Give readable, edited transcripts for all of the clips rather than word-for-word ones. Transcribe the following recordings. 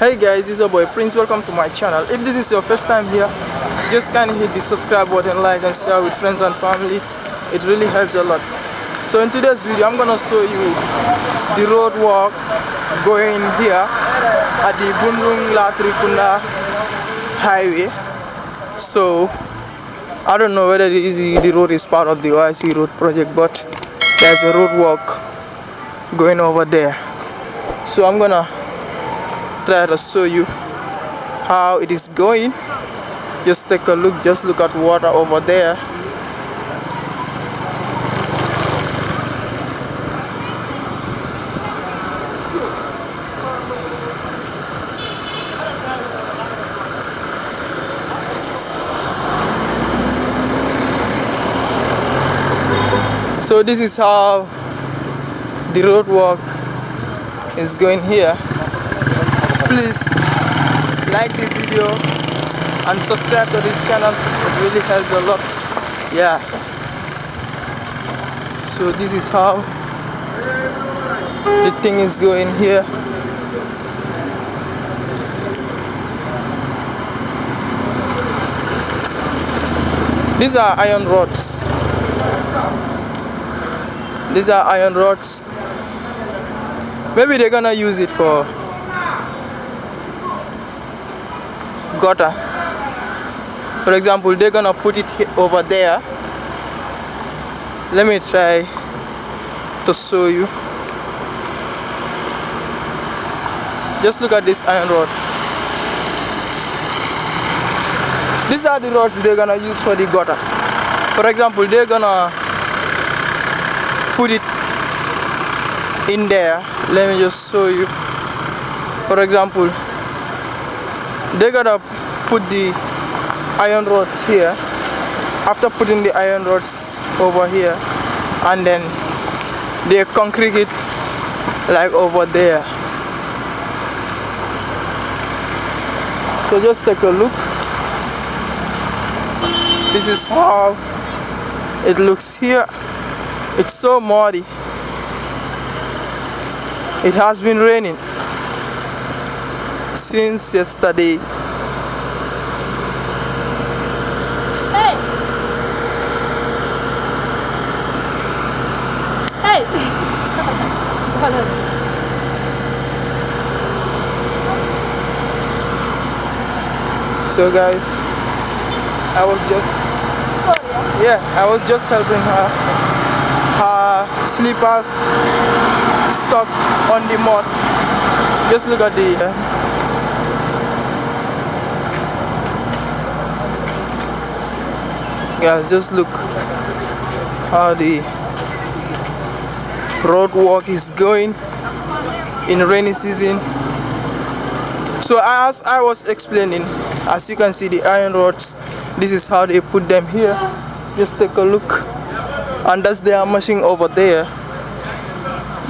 Hey guys, it's your boy Prince. Welcome to my channel. If this is your first time here, just kindly hit the subscribe button, like and share with friends and family. It really helps a lot. So in today's video, I'm gonna show you the road walk going here at the Bundung highway. So I don't know whether the road is part of the OIC road project, but there's a road walk going over there. So I'm gonna try to show you how it is going. Just take a look, just look at water over there. So this is how the road walk is going here. Please like the video and subscribe to this channel. It really helps a lot. Yeah. So this is how the thing is going here. These are iron rods. These are iron rods. Maybe they're gonna use it for gutter. For example, they're gonna put it over there. Let me try to show you. Just look at these iron rods. These are the rods they're gonna use for the gutter. For example, they're gonna put it in there. Let me just show you. For example, they're gonna put the iron rods here. After putting the iron rods over here, and then they concrete it like over there. So just take a look. This is how it looks here. It's so muddy. It has been raining since yesterday. Hey! Hey! So guys, I was just helping her. Her slippers stuck on the mud. Just look at the guys, just look how the road walk is going in rainy season. So as I was explaining, as you can see the iron rods, this is how they put them here. Just take a look, and that's their machine over there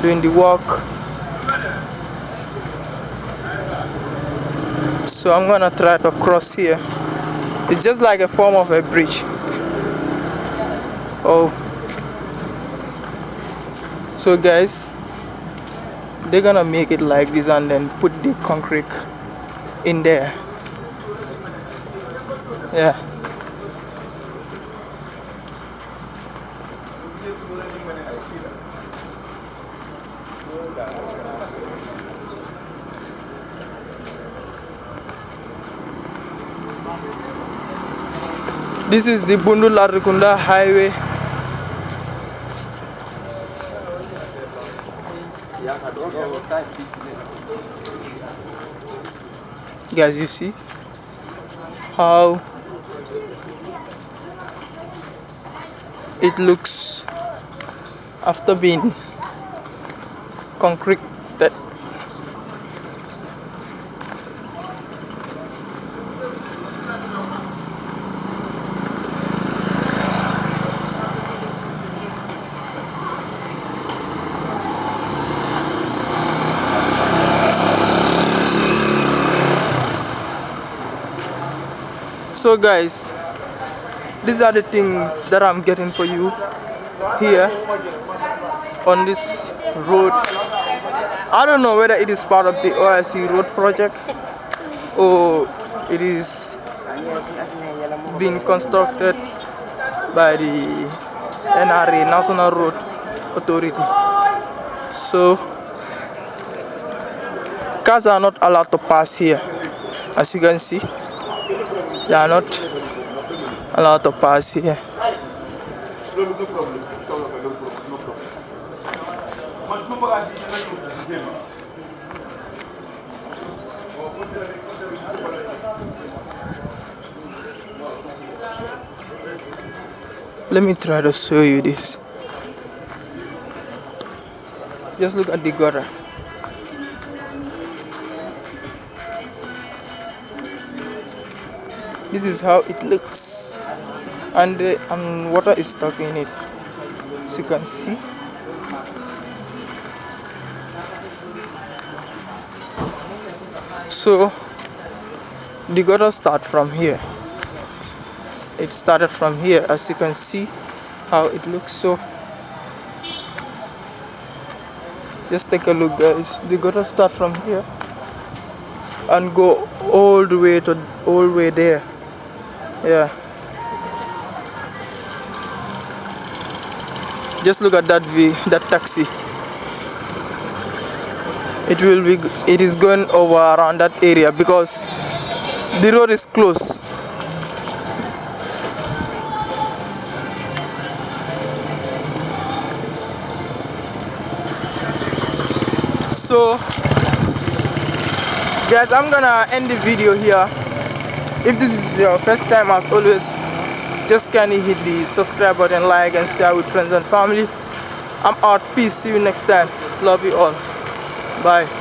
doing the work. So I'm gonna try to cross here. It's just like a form of a bridge. Oh, so guys, they're gonna make it like this and then put the concrete in there. Yeah. This is the Bundung highway. Guys, you see how it looks after being concreted. So guys, these are the things that I'm getting for you here on this road. I don't know whether it is part of the OIC road project or it is being constructed by the NRA, National Road Authority. So cars are not allowed to pass here. As you can see, they are not allowed to pass here. Let me try to show you this. Just look at the gutter. This is how it looks, and water is stuck in it, as you can see. So the gutter start from here. It started from here, as you can see how it looks. So just take a look, guys. The gutter start from here and go all the way there. Yeah, just look at that taxi. It is going over around that area because the road is closed. So guys, I'm gonna end the video here. If this is your first time, as always, just kindly hit the subscribe button, like and share with friends and family. I'm out. Peace. See you next time. Love you all. Bye.